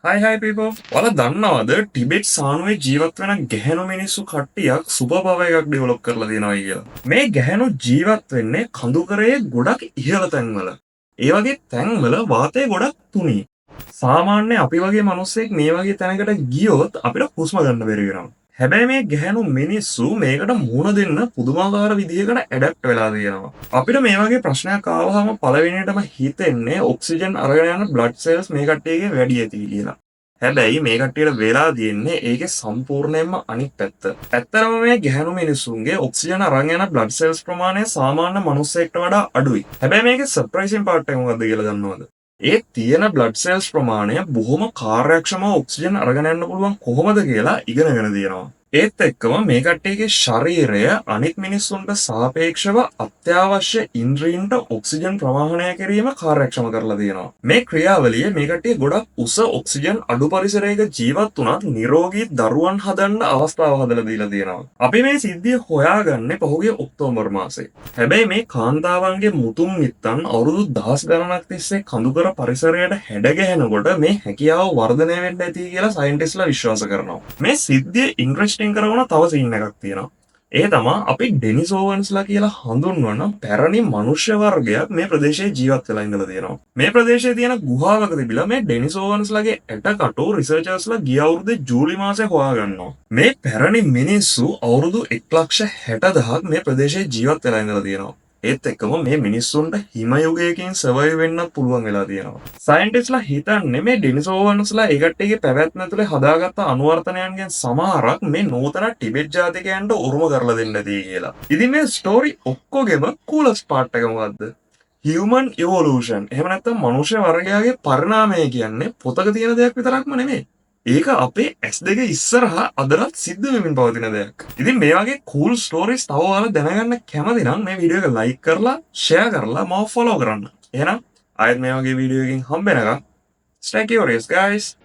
Hi people. ඔයාලා දන්නවද Tibet සානුවේ ජීවත් වෙන ගැහැණු මිනිස්සු කට්ටියක් සුපර් පවර් එකක් ඩෙවලොප් කරලා තියෙනවා කියලා. මේ ගැහැණු ජීවත් වෙන්නේ කඳුකරයේ ගොඩක් ඉහළ තැන්වල. ඒ වගේ තැන්වල වාතය ගොඩක් තුනී. සාමාන්‍ය අපි වගේ මිනිස්සෙක් මේ වගේ තැනකට ගියොත් අපිට හුස්ම ගන්න බැරි වෙනවා. හැබැයි මේ ගැහැණු මිනිස්සු මේකට මුහුණ දෙන්න පුදුමාකාර විදිහකට ඇඩැප්ට් වෙලා තියෙනවා. අපිට මේ වගේ ප්‍රශ්නයක් ආවහම පළවෙනියටම හිතෙන්නේ ඔක්සිජන් අරගෙන යන බ්ලඩ් සෙල්ස් මේ කට්ටියගේ වැඩි ඇති කියලා. හැබැයි මේ කට්ටියට වෙලා තියෙන්නේ ඒකේ සම්පූර්ණයෙන්ම අනිත් පැත්ත. ඇත්තටම මේ ගැහැණු මිනිස්සුන්ගේ ඔක්සිජන් අරන් යන බ්ලඩ් සෙල්ස් ප්‍රමාණය සාමාන්‍ය මිනිස්සෙක්ට වඩා අඩුයි. හැබැයි මේකේ සර්ප්‍රයිසින් පාර්ට් එක මොකද්ද කියලා දන්නවද? ඒ තියෙන බ්ලඩ් සෙල්ස් ප්‍රමාණය බොහොම කාර්යක්ෂමව ඔක්සිජන් අරගෙන යන්න පුළුවන් කොහොමද කියලා ඉගෙනගෙන තියෙනවා. ඒත් එක්කම මේ කට්ටියගේ ශරීරය අනිත් මිනිස්සුන්ට සාපේක්ෂව අත්‍යවශ්‍ය ඉන්ද්‍රීන්ට ඔක්සිජන් ප්‍රවාහනය කිරීම කාර්යක්ෂම කරලා තියෙනවා. මේ ක්‍රියාවලිය මේ කට්ටිය ගොඩක් උස ඔක්සිජන් අඩු පරිසරයක ජීවත් වුණත් නිරෝගී දරුවන් හදන්න අවස්ථාව හදලා දීලා තියෙනවා. අපි මේ සිද්ධිය හොයාගන්නේ පහුගිය ඔක්තෝබර් මාසේ. හැබැයි මේ කාන්තාවන්ගේ මුතුන් මිත්තන් අවුරුදු දහස් ගණනක් තිස්සේ කඳුකර පරිසරයට හැඩගැහෙනකොට මේ හැකියාව වර්ධනය වෙන්න ඇති කියලා සයන්ටිස්ට්ලා විශ්වාස කරනවා. මේ සිද්ධිය ඉන්ට්‍රස්ටිං කරන තව සීන් එකක් තියෙනවා. ඒ තමයි අපි ඩෙනිසෝවන්ස්ලා කියලා හඳුන්වන පැරණි මනුෂ්‍ය වර්ගයක් මේ ප්‍රදේශයේ ජීවත් වෙලා ඉඳලා තියෙනවා. මේ ප්‍රදේශයේ තියෙන ගුහාවක තිබිලා මේ ඩෙනිසෝවන්ස්ලාගේ ඇටකටු රිසර්චර්ස්ලා ගිය අවුරුද්දේ ජූලි මාසේ හොයාගන්නවා. මේ පැරණි මිනිස්සු අවුරුදු 1,60,000ක් මේ ප්‍රදේශයේ ජීවත් වෙලා ඉඳලා තියෙනවා. ඒත් එක්කම මේ මිනිස්සුන්ට හිම යුගයකින් සර්වයිව් වෙන්නත් පුළුවන් වෙලා තියෙනවා. සයන්ටිස්ට්ලා හිතන්නේ මේ ඩිනෝසෝවර්ස්ලා ඒ කට්ටියගේ පැවැත්ම ඇතුලේ හදාගත්ත අනුවර්තනයන්ගෙන් සමහරක් මේ නූතන ටිබෙට් ජාතිකයන්ට උරුම කරලා දෙන්න ඇති කියලා. ඉතින් මේ ස්ටෝරි ඔක්කොගෙම කූලස් පාර්ට් එක මොකද්ද? human evolution. එහෙම නැත්නම් මනුෂ්‍ය වර්ගයාගේ පරිණාමය කියන්නේ පොතක තියෙන දෙයක් විතරක්ම නෙමෙයි. ඒක අපේ S2 ඉස්සරහා අදටත් සිද්ධ වෙමින් පවතින දෙයක්. ඉතින් මේ වගේ cool stories තව ඔයාලා දැනගන්න කැමති නම් මේ වීඩියෝ එක like කරලා share කරලා මාව follow කරන්න. එහෙනම් ආයෙත් මේ වගේ වීඩියෝ එකකින් හම්බ වෙනකම් stay curious guys.